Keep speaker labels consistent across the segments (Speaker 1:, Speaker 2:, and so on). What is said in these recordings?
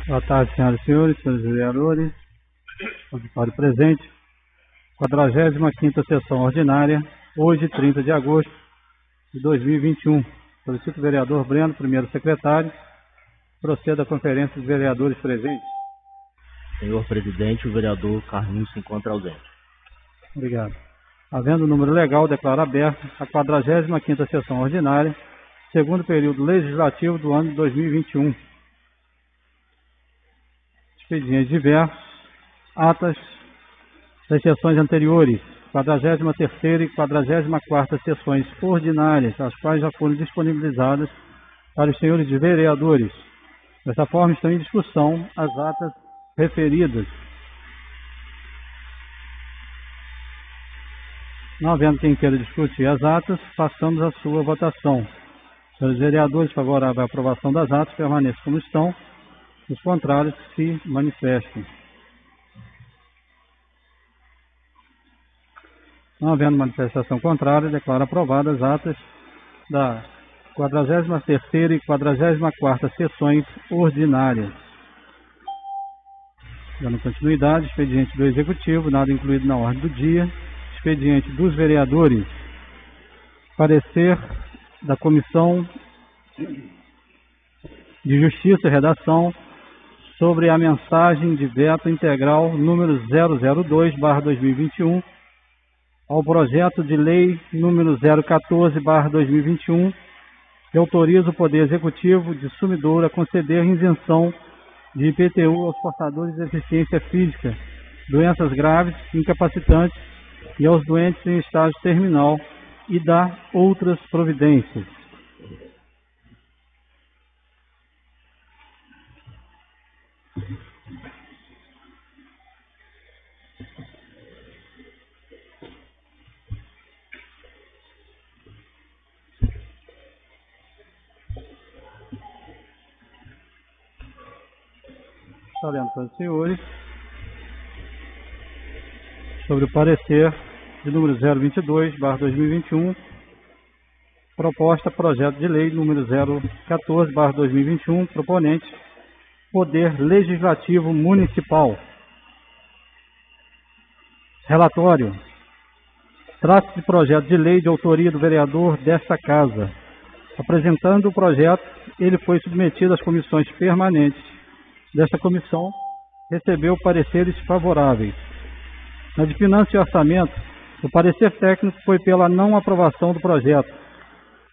Speaker 1: Boa tarde, senhoras e senhores vereadores, auditório presente. 45ª sessão ordinária, hoje, 30 de agosto de 2021. Solicito o vereador Breno, primeiro secretário, proceda à conferência dos vereadores presentes.
Speaker 2: Senhor presidente, o vereador Carlinhos se encontra ausente.
Speaker 1: Obrigado. Havendo o número legal, declaro aberta a 45ª sessão ordinária, segundo período legislativo do ano de 2021. Expedientes diversos, atas das sessões anteriores, 43ª e 44ª sessões ordinárias, as quais já foram disponibilizadas para os senhores vereadores. Dessa forma, estão em discussão as atas referidas. Não havendo quem queira discutir as atas, passamos à sua votação. Senhores vereadores, favoráveis à aprovação das atas, permaneçam como estão. Os contrários se manifestem. Não havendo manifestação contrária, declaro aprovadas as atas da 43ª e 44ª sessões ordinárias. Dando continuidade, expediente do Executivo, nada incluído na ordem do dia. Expediente dos vereadores, parecer da Comissão de Justiça e Redação sobre a mensagem de veto integral número 002/2021 ao projeto de lei número 014/2021, que autoriza o Poder Executivo de Sumidouro a conceder isenção de IPTU aos portadores de deficiência física, doenças graves, incapacitantes e aos doentes em estágio terminal e dá outras providências. Lendo para os senhores sobre o parecer de número 022/2021, proposta projeto de lei número 014/2021, proponente Poder Legislativo Municipal. Relatório. Trata-se de projeto de lei de autoria do vereador desta Casa. Apresentando o projeto, ele foi submetido às comissões permanentes desta comissão, recebeu pareceres favoráveis. Na de Finanças e Orçamento, o parecer técnico foi pela não aprovação do projeto,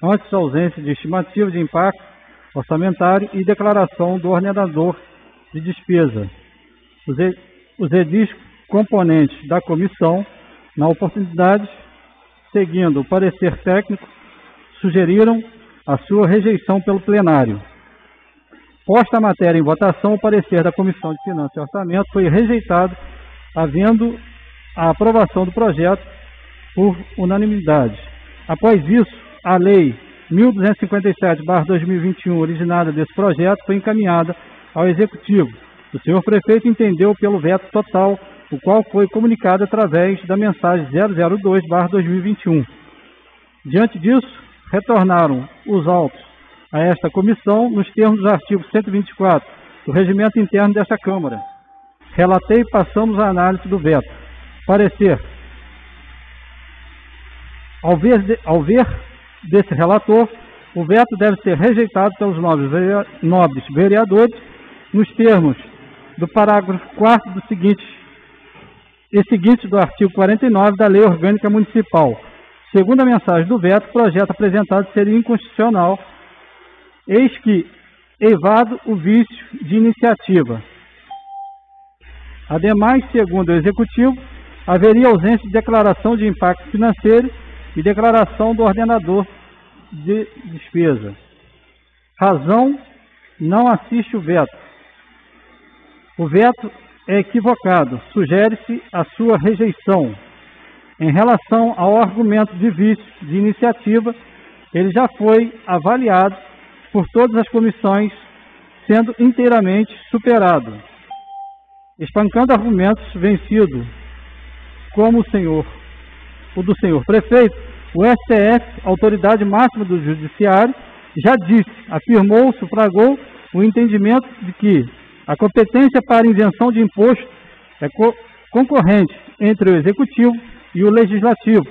Speaker 1: antes ausência de estimativa de impacto orçamentário e declaração do ordenador de despesa. Os edis componentes da comissão, na oportunidade, seguindo o parecer técnico, sugeriram a sua rejeição pelo plenário. Posta a matéria em votação, o parecer da Comissão de Finanças e Orçamento foi rejeitado, havendo a aprovação do projeto por unanimidade. Após isso, a Lei 1257/2021, originária desse projeto, foi encaminhada ao Executivo. O senhor prefeito entendeu pelo veto total, o qual foi comunicado através da mensagem 002/2021. Diante disso, retornaram os autos a esta comissão nos termos do artigo 124 do Regimento Interno desta Câmara. Relatei e passamos à análise do veto. Parecer. Ao ver desse relator, o veto deve ser rejeitado pelos nobres vereadores nos termos do parágrafo 4º do seguinte do artigo 49 da Lei Orgânica Municipal. Segundo a mensagem do veto, o projeto apresentado seria inconstitucional, eis que evado o vício de iniciativa. Ademais, segundo o Executivo, haveria ausência de declaração de impacto financeiro e declaração do ordenador de despesa. Razão: não assiste o veto. O veto é equivocado, sugere-se a sua rejeição. Em relação ao argumento de vício de iniciativa, ele já foi avaliado por todas as comissões, sendo inteiramente superado. Espancando argumentos vencidos, como o do senhor prefeito, o STF, autoridade máxima do judiciário, já disse, afirmou, sufragou o entendimento de que A competência para isenção de imposto é concorrente entre o Executivo e o Legislativo,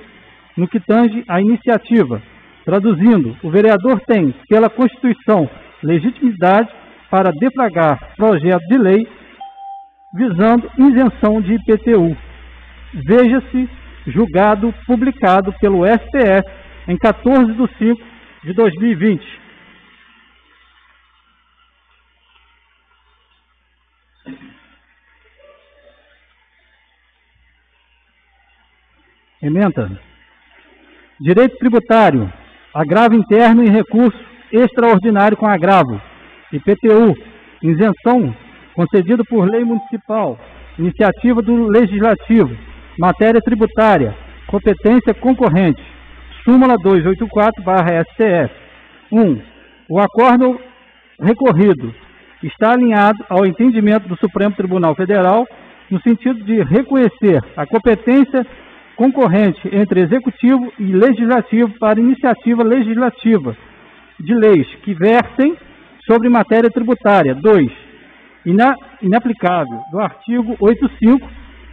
Speaker 1: no que tange à iniciativa. Traduzindo, o vereador tem, pela Constituição, legitimidade para deflagrar projeto de lei visando isenção de IPTU. Veja-se julgado publicado pelo STF em 14/5/2020. Ementa. Direito tributário. Agravo interno e recurso extraordinário com agravo. IPTU. Isenção concedido por lei municipal. Iniciativa do Legislativo. Matéria tributária. Competência concorrente. Súmula 284/STF. 1. O acordo recorrido está alinhado ao entendimento do Supremo Tribunal Federal no sentido de reconhecer a competência concorrente entre Executivo e Legislativo para iniciativa legislativa de leis que versem sobre matéria tributária. 2. Inaplicável do artigo 85,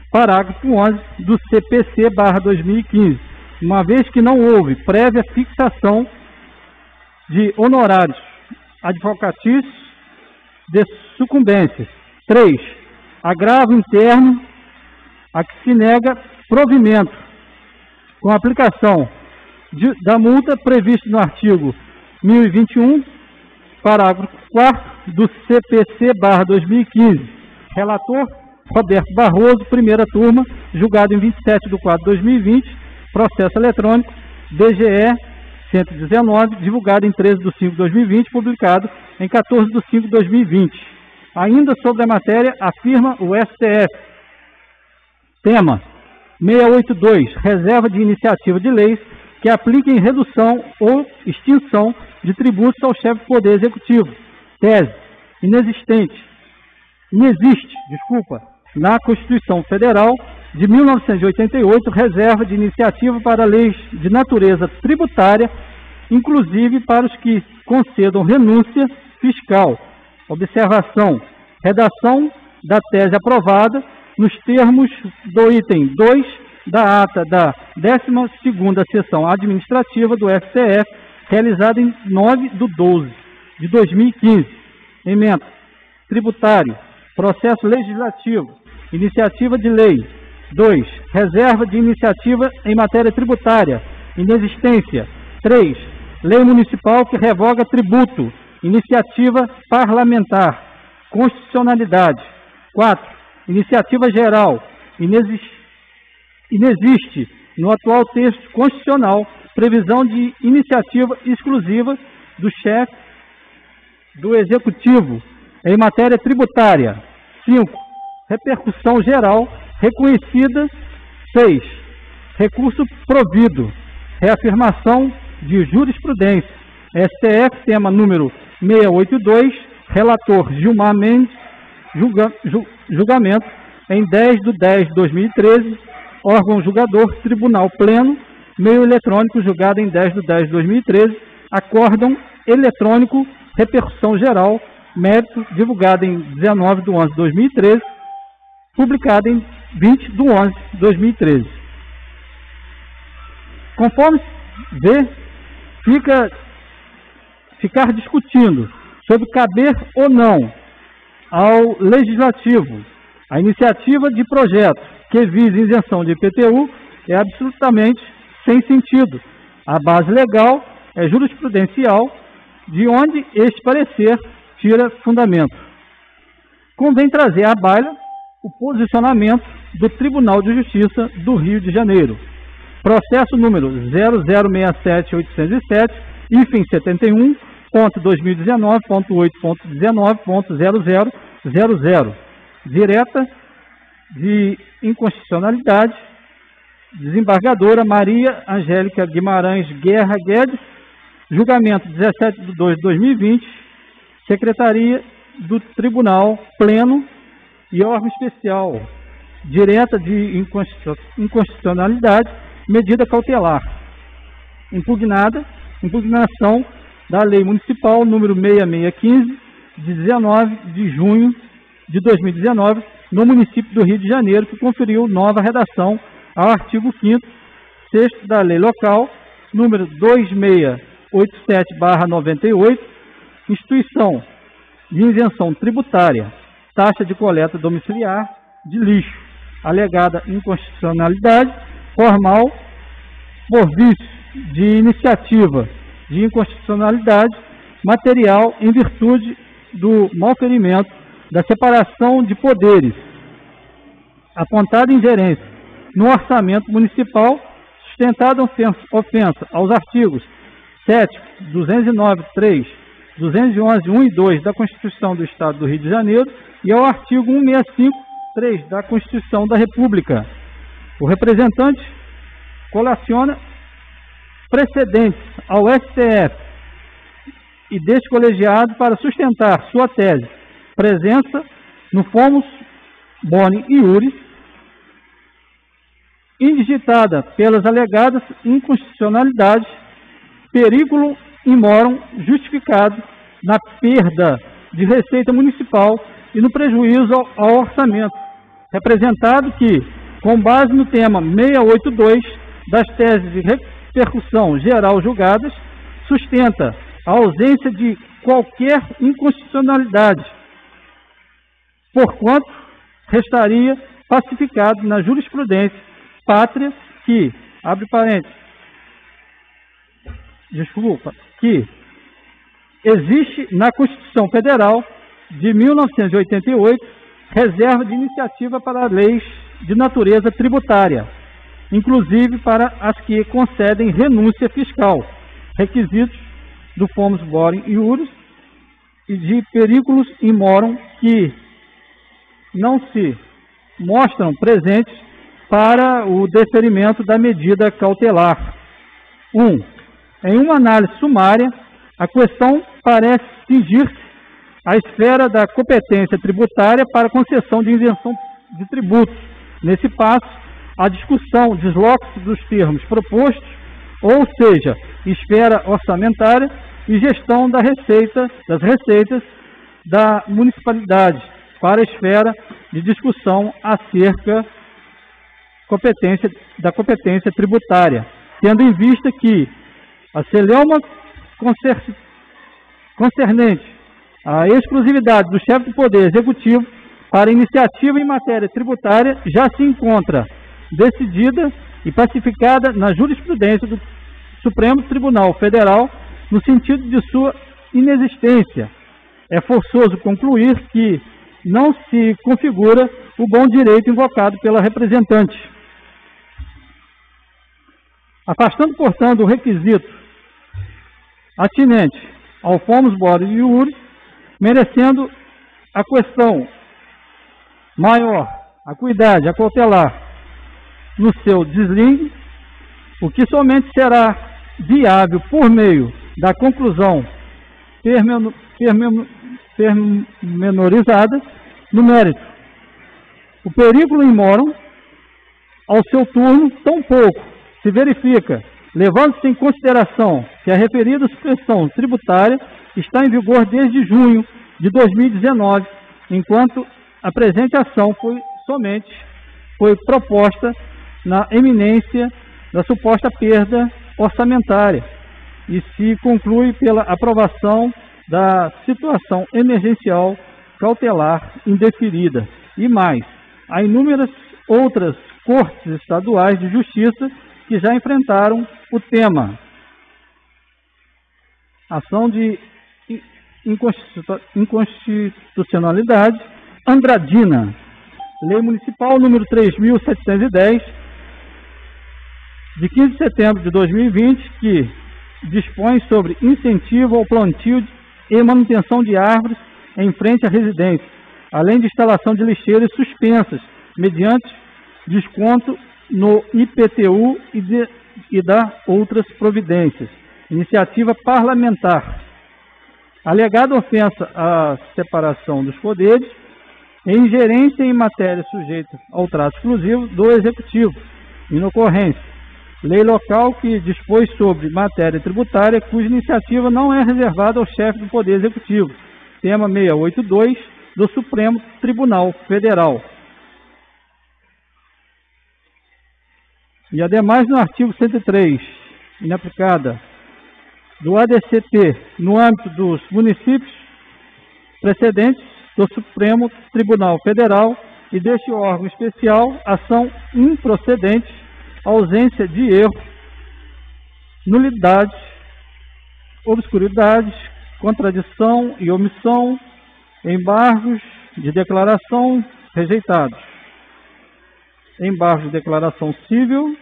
Speaker 1: parágrafo 11 do CPC/2015, uma vez que não houve prévia fixação de honorários advocatícios de sucumbências. 3. Agravo interno a que se nega provimento, com aplicação da multa prevista no artigo 1021, parágrafo 4º do CPC/2015. Relator, Roberto Barroso, primeira turma, julgado em 27/4/2020, processo eletrônico, DGE 119, divulgado em 13/5/2020, publicado em 14/5/2020. Ainda sobre a matéria, afirma o STF. Tema 682, reserva de iniciativa de leis que apliquem redução ou extinção de tributos ao chefe do Poder Executivo. Tese, inexiste, na Constituição Federal de 1988, reserva de iniciativa para leis de natureza tributária, inclusive para os que concedam renúncia fiscal. Observação, redação da tese aprovada nos termos do item 2 da ata da 12ª Sessão Administrativa do STF, realizada em 9/12/2015. Ementa. Tributário. Processo legislativo. Iniciativa de lei. 2. Reserva de iniciativa em matéria tributária. Inexistência. 3. Lei municipal que revoga tributo. Iniciativa parlamentar. Constitucionalidade. 4. Iniciativa geral. Inexiste no atual texto constitucional previsão de iniciativa exclusiva do chefe do Executivo em matéria tributária. 5. Repercussão geral reconhecida. 6. Recurso provido. Reafirmação de jurisprudência. STF, tema número 682, relator Gilmar Mendes, julgamento em 10/10/2013, órgão julgador, Tribunal Pleno, meio eletrônico, julgado em 10/10/2013, acórdão eletrônico, repercussão geral, mérito, divulgado em 19/11/2013, publicado em 20/11/2013. Conforme vê, ficar discutindo sobre caber ou não ao Legislativo a iniciativa de projeto que vise isenção de IPTU é absolutamente sem sentido. A base legal é jurisprudencial, de onde este parecer tira fundamento. Convém trazer à baila o posicionamento do Tribunal de Justiça do Rio de Janeiro. Processo número 0067807, hífen 71.2019.8.19.0000, direta de inconstitucionalidade, desembargadora Maria Angélica Guimarães Guerra Guedes, julgamento 17/2/2020, Secretaria do Tribunal Pleno e órgão especial, direta de inconstitucionalidade, medida cautelar, impugnação da Lei Municipal número 6615, de 19 de junho de 2019, no município do Rio de Janeiro, que conferiu nova redação ao artigo 5º, 6º da Lei Local, número 2687/98, instituição de isenção tributária, taxa de coleta domiciliar de lixo, alegada inconstitucionalidade formal por vício de iniciativa de inconstitucionalidade material em virtude do malferimento da separação de poderes, apontada ingerência no orçamento municipal, sustentada ofensa aos artigos 7, 209.3, 211.1 e 2 da Constituição do Estado do Rio de Janeiro e ao artigo 165.3 da Constituição da República. O representante colaciona precedentes ao STF e deste colegiado para sustentar sua tese, presença no Fomos Boni Iuris, indigitada pelas alegadas inconstitucionalidades, periculum imorum justificado na perda de receita municipal e no prejuízo ao orçamento, representado que, com base no tema 682 das teses de repercussão geral julgadas, sustenta a ausência de qualquer inconstitucionalidade, porquanto restaria pacificado na jurisprudência pátria que, abre parênteses, que existe na Constituição Federal de 1988 reserva de iniciativa para leis de natureza tributária, inclusive para as que concedem renúncia fiscal, requisitos do Fomos Boni Iuris e de periculum imorum que não se mostram presentes para o deferimento da medida cautelar. 1. Em uma análise sumária, a questão parece cingir-se à esfera da competência tributária para concessão de isenção de tributos. Nesse passo, a discussão desloca-se dos termos propostos, ou seja, esfera orçamentária e gestão das receitas da municipalidade, para a esfera de discussão acerca da competência tributária, tendo em vista que a celeuma concernente à exclusividade do chefe do Poder Executivo para iniciativa em matéria tributária já se encontra decidida e pacificada na jurisprudência do Supremo Tribunal Federal no sentido de sua inexistência. É forçoso concluir que não se configura o bom direito invocado pela representante. Afastando, portanto, o requisito atinente ao Fomos Boni Iuris, merecendo a questão maior, acuidade, a cautelar, no seu desligue, o que somente será viável por meio da conclusão pormenorizada no mérito. O periculum imorum, ao seu turno, tampouco se verifica, levando-se em consideração que a referida supressão tributária está em vigor desde junho de 2019, enquanto a presente ação foi proposta na eminência da suposta perda orçamentária e se conclui pela aprovação da situação emergencial cautelar indeferida. E mais, há inúmeras outras cortes estaduais de justiça que já enfrentaram o tema. Ação de inconstitucionalidade Andradina, Lei Municipal número 3.710, de 15 de setembro de 2020, que dispõe sobre incentivo ao plantio e manutenção de árvores em frente à residência, além de instalação de lixeiras suspensas, mediante desconto no IPTU e da outras providências. Iniciativa parlamentar. Alegada ofensa à separação dos poderes e ingerência em matéria sujeita ao trato exclusivo do Executivo, inocorrência. Lei local que dispôs sobre matéria tributária cuja iniciativa não é reservada ao chefe do Poder Executivo. Tema 682 do Supremo Tribunal Federal. E ademais, no artigo 103, inaplicada do ADCT no âmbito dos municípios precedentes do Supremo Tribunal Federal e deste órgão especial, ação improcedente, ausência de erro, nulidades, obscuridades, contradição e omissão, embargos de declaração rejeitados. Embargo de declaração civil.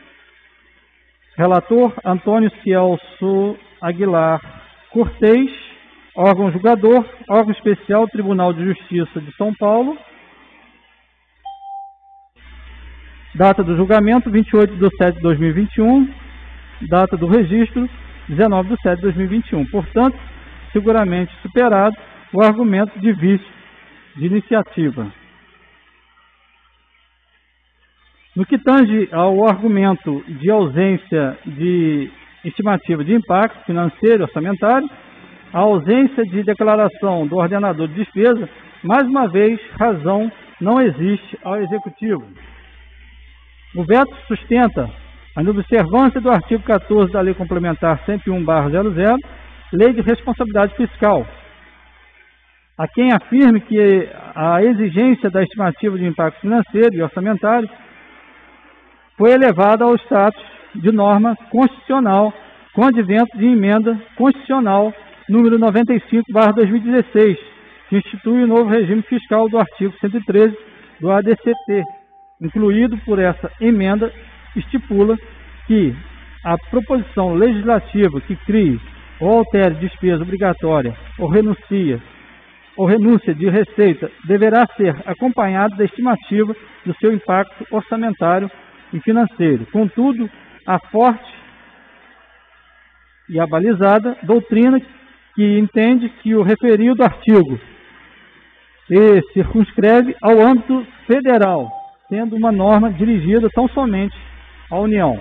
Speaker 1: Relator Antônio Celso Aguilar Cortez. Órgão julgador, órgão especial, Tribunal de Justiça de São Paulo. Data do julgamento, 28/7/2021. Data do registro, 19/7/2021. Portanto, seguramente superado o argumento de vício de iniciativa. No que tange ao argumento de ausência de estimativa de impacto financeiro e orçamentário, a ausência de declaração do ordenador de despesa, mais uma vez, razão não existe ao Executivo. O veto sustenta a inobservância do artigo 14 da Lei Complementar 101/00, Lei de Responsabilidade Fiscal. A quem afirme que a exigência da estimativa de impacto financeiro e orçamentário foi elevada ao status de norma constitucional com advento de emenda constitucional número 95/2016, que institui o novo regime fiscal do artigo 113 do ADCT. Incluído por essa emenda, estipula que a proposição legislativa que crie ou altere despesa obrigatória ou renúncia de receita deverá ser acompanhada da estimativa do seu impacto orçamentário e financeiro. Contudo, a forte e abalizada doutrina que entende que o referido artigo se circunscreve ao âmbito federal, sendo uma norma dirigida tão somente à União.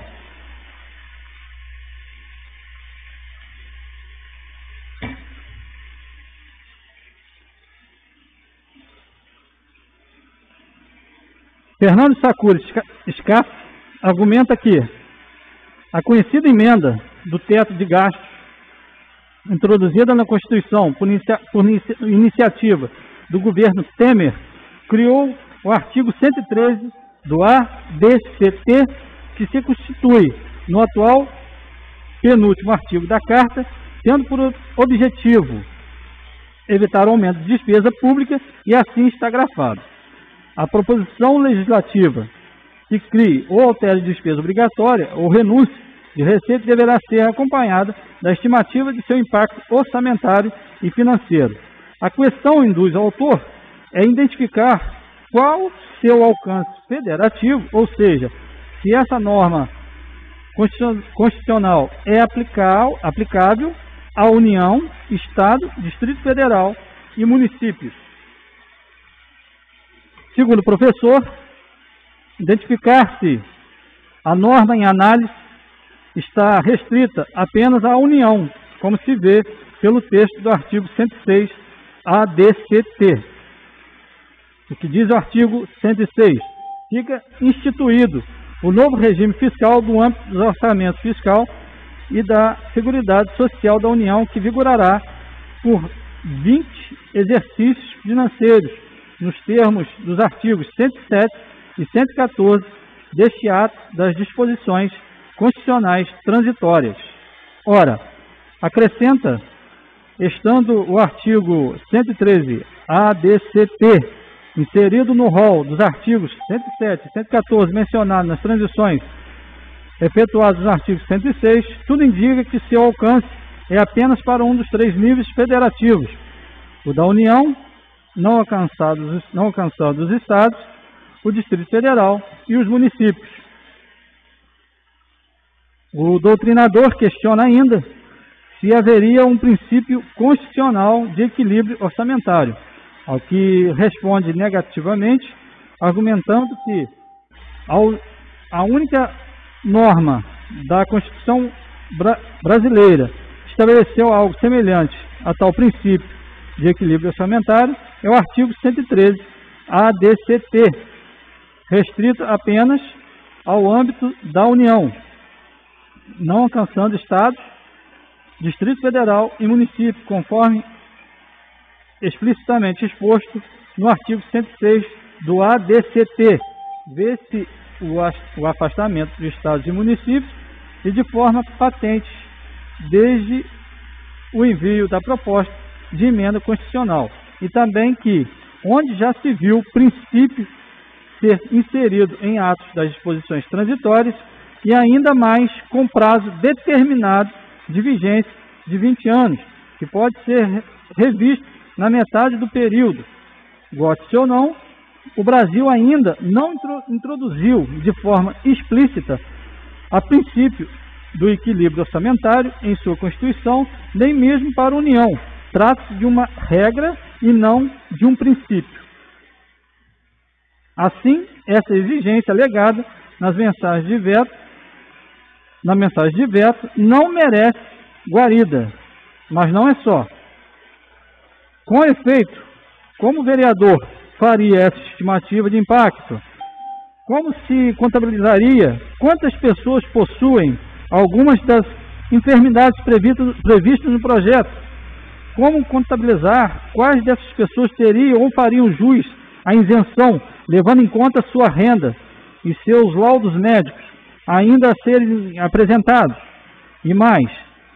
Speaker 1: Fernando Sacuri Scaff argumenta que a conhecida emenda do teto de gastos, introduzida na Constituição por iniciativa do governo Temer, criou o artigo 113 do ADCT, que se constitui no atual penúltimo artigo da Carta, tendo por objetivo evitar o aumento de despesa pública, e assim está grafado. A proposição legislativa que crie ou altere despesa obrigatória ou renúncia de receita deverá ser acompanhada da estimativa de seu impacto orçamentário e financeiro. A questão induz ao autor é identificar qual seu alcance federativo, ou seja, se essa norma constitucional é aplicável à União, Estado, Distrito Federal e municípios. Segundo o professor, identificar-se a norma em análise está restrita apenas à União, como se vê pelo texto do artigo 106 ADCT. O que diz o artigo 106? Fica instituído o novo regime fiscal do âmbito do orçamento fiscal e da Seguridade Social da União, que vigorará por 20 exercícios financeiros, nos termos dos artigos 107 e 114 deste ato das disposições constitucionais transitórias. Ora, acrescenta, estando o artigo 113 ADCT inserido no rol dos artigos 107 e 114 mencionados nas transições efetuadas no artigo 106, tudo indica que seu alcance é apenas para um dos três níveis federativos, o da União, não alcançado dos Estados, o Distrito Federal e os municípios. O doutrinador questiona ainda se haveria um princípio constitucional de equilíbrio orçamentário, ao que responde negativamente, argumentando que a única norma da Constituição brasileira estabeleceu algo semelhante a tal princípio de equilíbrio orçamentário é o artigo 113 ADCT, restrito apenas ao âmbito da União, não alcançando Estados, Distrito Federal e município, conforme explicitamente exposto no artigo 106 do ADCT. Vê-se o afastamento de Estados e municípios e de forma patente desde o envio da proposta de emenda constitucional. E também que, onde já se viu o princípio ser inserido em atos das disposições transitórias e ainda mais com prazo determinado de vigência de 20 anos, que pode ser revisto na metade do período. Goste-se ou não, o Brasil ainda não introduziu de forma explícita a princípio do equilíbrio orçamentário em sua Constituição, nem mesmo para a União. Trata-se de uma regra e não de um princípio. Assim, essa exigência alegada na mensagem de veto não merece guarida, mas não é só. Com efeito, como o vereador faria essa estimativa de impacto? Como se contabilizaria quantas pessoas possuem algumas das enfermidades previstas no projeto? Como contabilizar quais dessas pessoas teriam ou fariam jus à isenção, levando em conta sua renda e seus laudos médicos ainda a serem apresentados? E mais,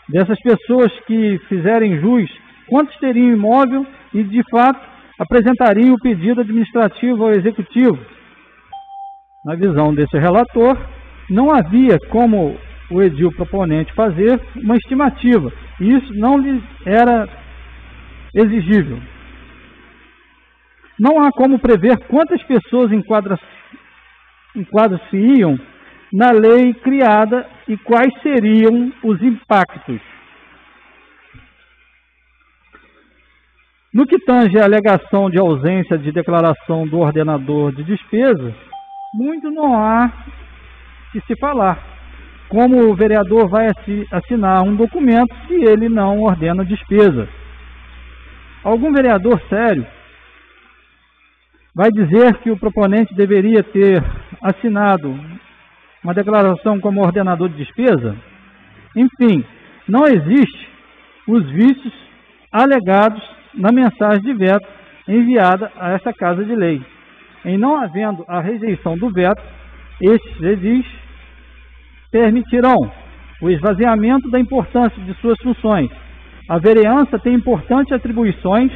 Speaker 1: dessas pessoas que fizerem jus, quantos teriam imóvel e, de fato, apresentariam o pedido administrativo ao Executivo? Na visão desse relator, não havia como o edil proponente fazer uma estimativa, e isso não lhe era exigível. Não há como prever quantas pessoas enquadram-se-iam na lei criada e quais seriam os impactos. No que tange à alegação de ausência de declaração do ordenador de despesa, muito não há que se falar. Como o vereador vai assinar um documento se ele não ordena despesa? Algum vereador sério vai dizer que o proponente deveria ter assinado uma declaração como ordenador de despesa? Enfim, não existe os vícios alegados na mensagem de veto enviada a essa Casa de Lei. Em não havendo a rejeição do veto, estes edis permitirão o esvaziamento da importância de suas funções. A vereança tem importantes atribuições,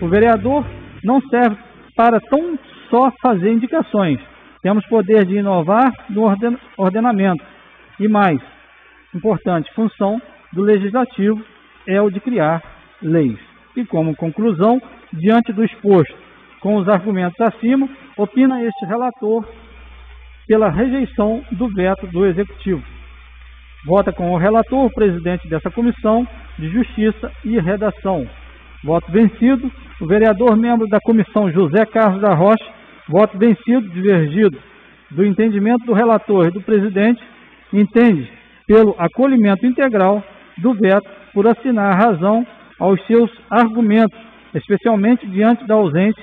Speaker 1: o vereador não serve para tão só fazer indicações. Temos poder de inovar no ordenamento. E mais importante função do Legislativo é o de criar leis. E como conclusão, diante do exposto, com os argumentos acima, opina este relator pela rejeição do veto do Executivo. Vota com o relator, o presidente dessa Comissão de Justiça e Redação. Voto vencido, o vereador membro da Comissão José Carlos da Rocha. Voto vencido, divergido do entendimento do relator e do presidente, entende pelo acolhimento integral do veto por assinar razão aos seus argumentos, especialmente diante da ausência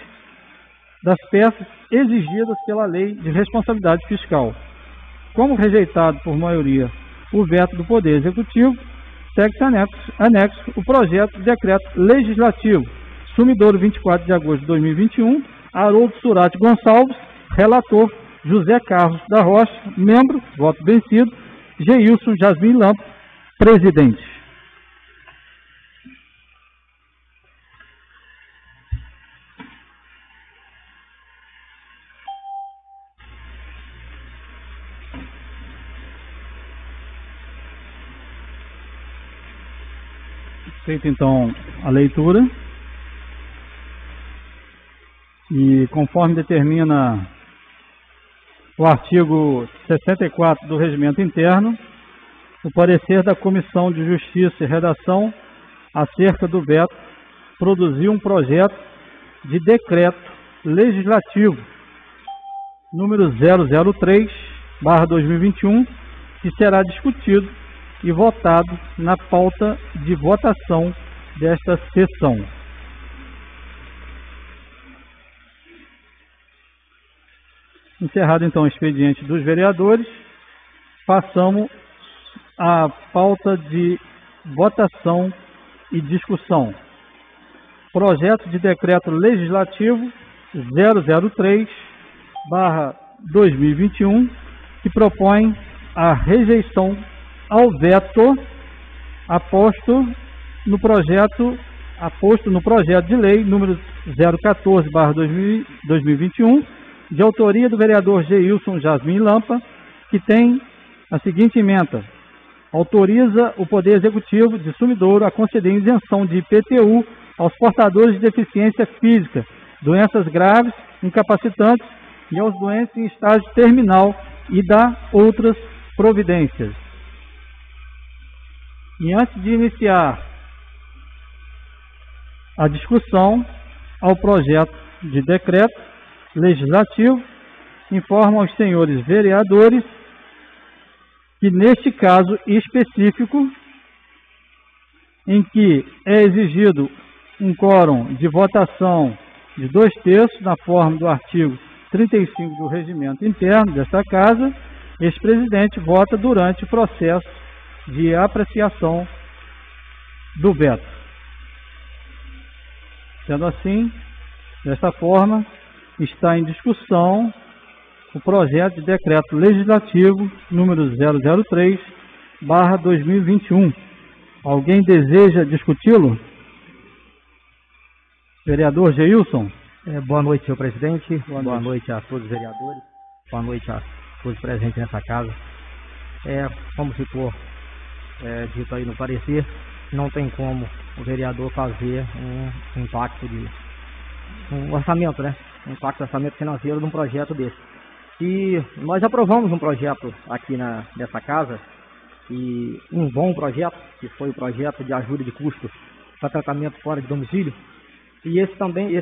Speaker 1: das peças exigidas pela Lei de Responsabilidade Fiscal. Como rejeitado por maioria o veto do Poder Executivo, segue-se anexo o projeto de decreto legislativo, Sumidouro 24 de agosto de 2021, Haroldo Surati Gonçalves, relator José Carlos da Rocha, membro, voto vencido, Geilson Jasmin Lampo, presidente. Feita então a leitura, e conforme determina o artigo 64 do Regimento Interno, o parecer da Comissão de Justiça e Redação acerca do veto produziu um projeto de decreto legislativo número 003/2021, que será discutido e votado na pauta de votação desta sessão. Encerrado então o expediente dos vereadores, passamos à pauta de votação e discussão. Projeto de decreto legislativo 003/2021, que propõe a rejeição ao veto aposto no projeto de lei número 014/2021, de autoria do vereador Geilson Jasmin Lampa, que tem a seguinte ementa: autoriza o Poder Executivo de Sumidouro a conceder isenção de IPTU aos portadores de deficiência física, doenças graves, incapacitantes e aos doentes em estágio terminal, e dá outras providências. E antes de iniciar a discussão ao projeto de decreto legislativo, informo aos senhores vereadores que, neste caso específico, em que é exigido um quórum de votação de 2/3, na forma do artigo 35 do regimento interno desta Casa, este presidente vota durante o processo de apreciação do veto. Sendo assim, desta forma, está em discussão o projeto de decreto legislativo número 003/2021. Alguém deseja discuti-lo? Vereador Geilson.
Speaker 3: Boa noite, senhor presidente. Boa noite a todos os vereadores. Boa noite a todos presentes nessa casa. Como ficou dito aí no parecer, não tem como o vereador fazer um impacto um orçamento, né? Um impacto de orçamento financeiro de um projeto desse. E nós aprovamos um projeto aqui nessa casa, e um bom projeto, que foi o projeto de ajuda de custo para tratamento fora de domicílio. E esse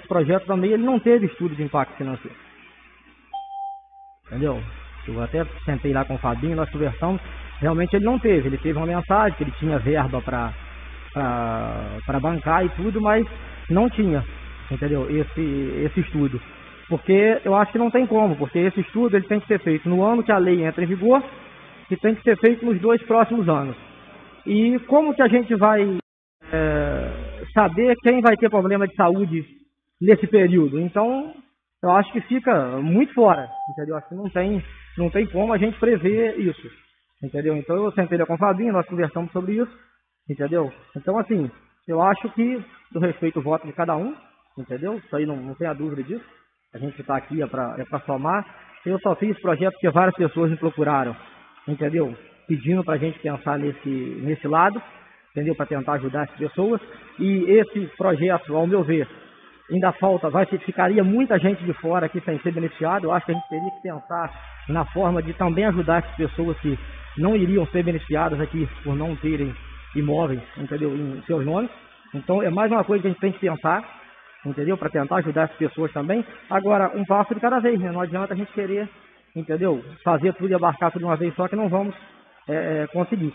Speaker 3: projeto também ele não teve estudo de impacto financeiro. Entendeu? Eu até sentei lá com o Fabinho, nós conversamos, realmente ele não teve. Ele teve uma mensagem que ele tinha verba para bancar e tudo, mas não tinha, entendeu? Esse estudo. Porque eu acho que não tem como, porque esse estudo ele tem que ser feito no ano que a lei entra em vigor, e tem que ser feito nos 2 próximos anos. E como que a gente vai saber quem vai ter problema de saúde nesse período? Então, eu acho que fica muito fora, entendeu? Acho que não tem como a gente prever isso, entendeu? Então, eu sentei com o Fabinho, nós conversamos sobre isso, entendeu? Então, assim, eu acho que eu respeito o voto de cada um, entendeu? Isso aí não tem a dúvida disso. A gente está aqui é para somar. Eu só fiz projeto porque várias pessoas me procuraram, entendeu? Pedindo para a gente pensar nesse lado, entendeu? Para tentar ajudar as pessoas. E esse projeto, ao meu ver, ainda ficaria muita gente de fora aqui sem ser beneficiado. Eu acho que a gente teria que pensar na forma de também ajudar as pessoas que não iriam ser beneficiadas aqui por não terem imóveis, entendeu? Em seus nomes. Então, é mais uma coisa que a gente tem que pensar, entendeu? Para tentar ajudar as pessoas também. Agora, um passo de cada vez, né? Não adianta a gente querer, entendeu? Fazer tudo e abarcar tudo de uma vez só, que não vamos conseguir,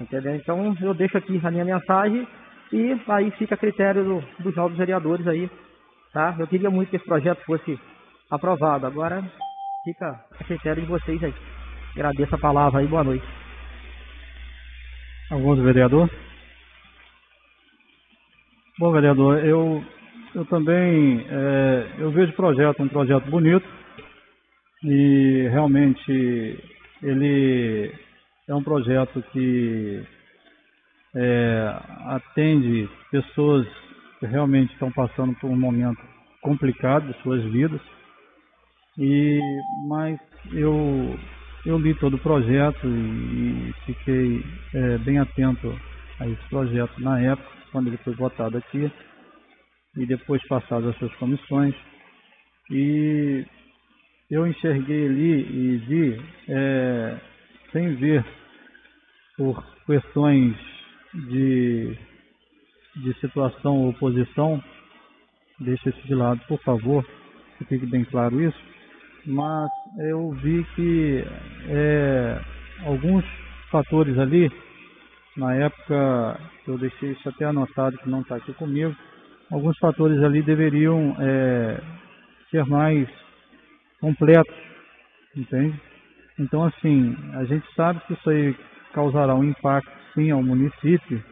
Speaker 3: entendeu? Então, eu deixo aqui a minha mensagem e aí fica a critério dos novos vereadores aí, tá? Eu queria muito que esse projeto fosse aprovado. Agora, fica a critério de vocês aí. Agradeço a palavra aí. Boa noite.
Speaker 1: Algum outro vereador? Bom, vereador, eu também eu vejo um projeto bonito, e realmente ele é um projeto que atende pessoas que realmente estão passando por um momento complicado de suas vidas, mas eu li todo o projeto e fiquei bem atento a esse projeto na época, quando ele foi votado aqui, e depois passado às suas comissões, e eu enxerguei ali e vi, sem ver por questões de situação ou oposição, deixa isso de lado, por favor, que fique bem claro isso, mas eu vi que alguns fatores ali, na época, eu deixei isso até anotado, que não está aqui comigo, alguns fatores ali deveriam ser mais completos entende? Então, assim, a gente sabe que isso aí causará um impacto, sim, ao município,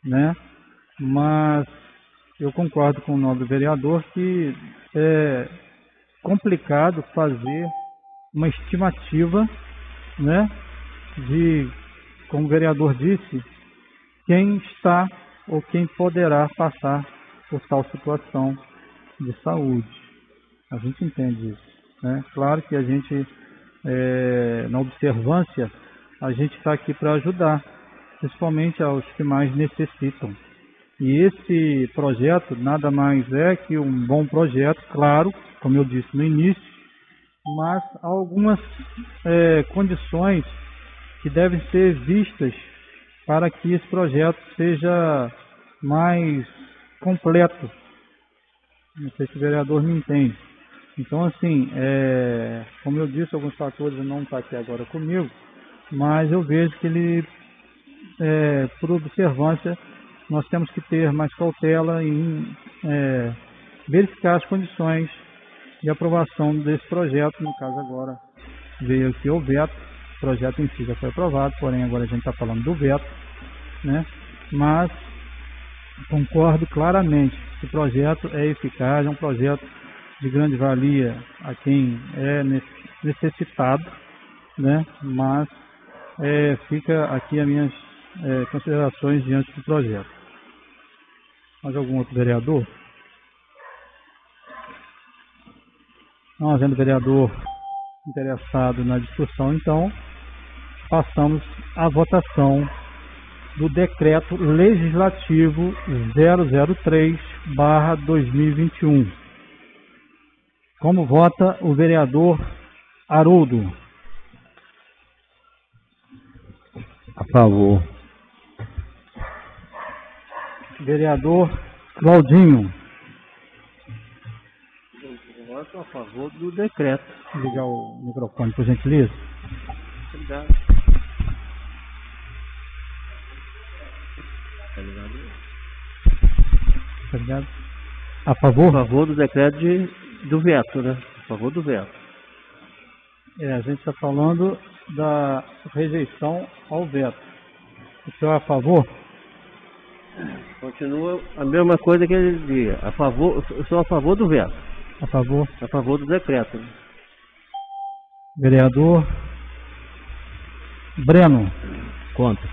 Speaker 1: né? Mas eu concordo com o nobre vereador que é complicado fazer uma estimativa, né, de, como o vereador disse, quem está ou quem poderá passar por tal situação de saúde. A gente entende isso, né? Claro que a gente, na observância, a gente está aqui para ajudar, principalmente aos que mais necessitam. E esse projeto nada mais é que um bom projeto, claro, como eu disse no início, mas há algumas condições que devem ser vistas para que esse projeto seja mais completo. Não sei se o vereador me entende. Então, assim, como eu disse, alguns fatores não estão aqui agora comigo, mas eu vejo que ele, por observância, nós temos que ter mais cautela em verificar as condições de aprovação desse projeto. No caso agora veio aqui o veto, o projeto em si já foi aprovado, porém agora a gente está falando do veto, né? Mas concordo claramente que o projeto é eficaz, é um projeto de grande valia a quem é necessitado, né? Mas fica aqui as minhas considerações diante do projeto. Mais algum outro vereador? Não havendo vereador interessado na discussão, então passamos à votação do decreto legislativo 003/2021. Como vota o vereador Haroldo?
Speaker 2: A favor.
Speaker 1: Vereador Claudinho.
Speaker 2: Eu voto a favor do decreto.
Speaker 1: Ligar o microfone, por gentileza.
Speaker 2: Obrigado. Tá ligado?
Speaker 1: Tá ligado? A favor?
Speaker 2: A favor do decreto do veto, né? A favor do veto.
Speaker 1: A gente está falando da rejeição ao veto. O senhor é a favor?
Speaker 2: Continua a mesma coisa que ele dizia. A favor, eu sou a favor do veto.
Speaker 1: A favor?
Speaker 2: A favor do decreto. Né?
Speaker 1: Vereador Breno.
Speaker 2: Contra.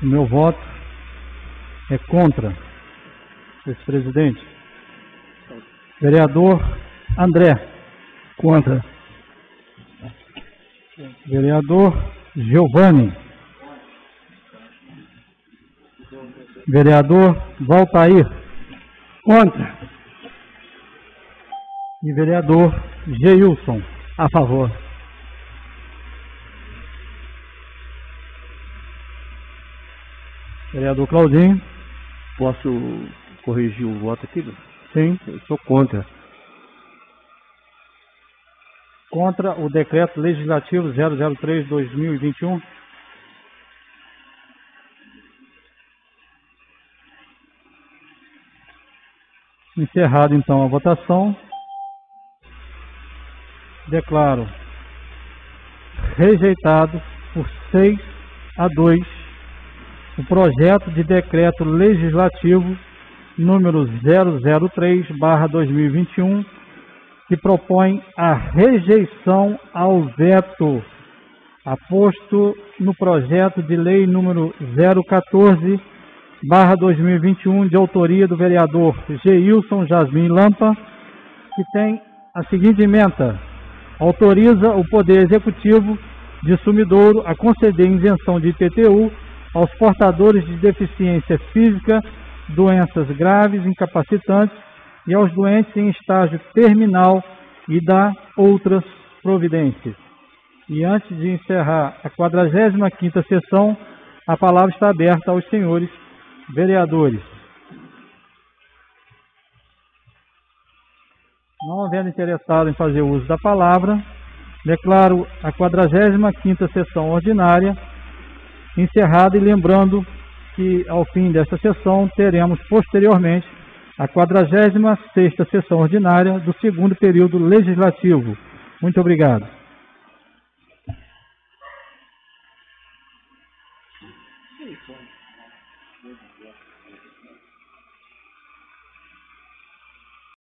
Speaker 1: O meu voto é contra, vice-presidente. Vereador André. Contra. Vereador Giovanni. Vereador Valtair. Contra. E vereador Geilson. A favor. Vereador Claudinho.
Speaker 2: Posso corrigir o voto aqui?
Speaker 1: Sim.
Speaker 2: Eu sou contra.
Speaker 1: Contra o decreto legislativo 003/2021. Encerrado então a votação, declaro rejeitado por 6-2 o projeto de decreto legislativo número 003/2021, que propõe a rejeição ao veto aposto no projeto de lei número 014/2021, de autoria do vereador Geilson Jasmin Lampa, que tem a seguinte ementa: autoriza o Poder Executivo de Sumidouro a conceder isenção de IPTU aos portadores de deficiência física, doenças graves, incapacitantes e aos doentes em estágio terminal e dá outras providências. E antes de encerrar a 45ª sessão, a palavra está aberta aos senhores vereadores. Não havendo interessado em fazer uso da palavra, declaro a 45ª sessão ordinária encerrada e lembrando que ao fim desta sessão teremos posteriormente a 46ª sessão ordinária do segundo período legislativo. Muito obrigado.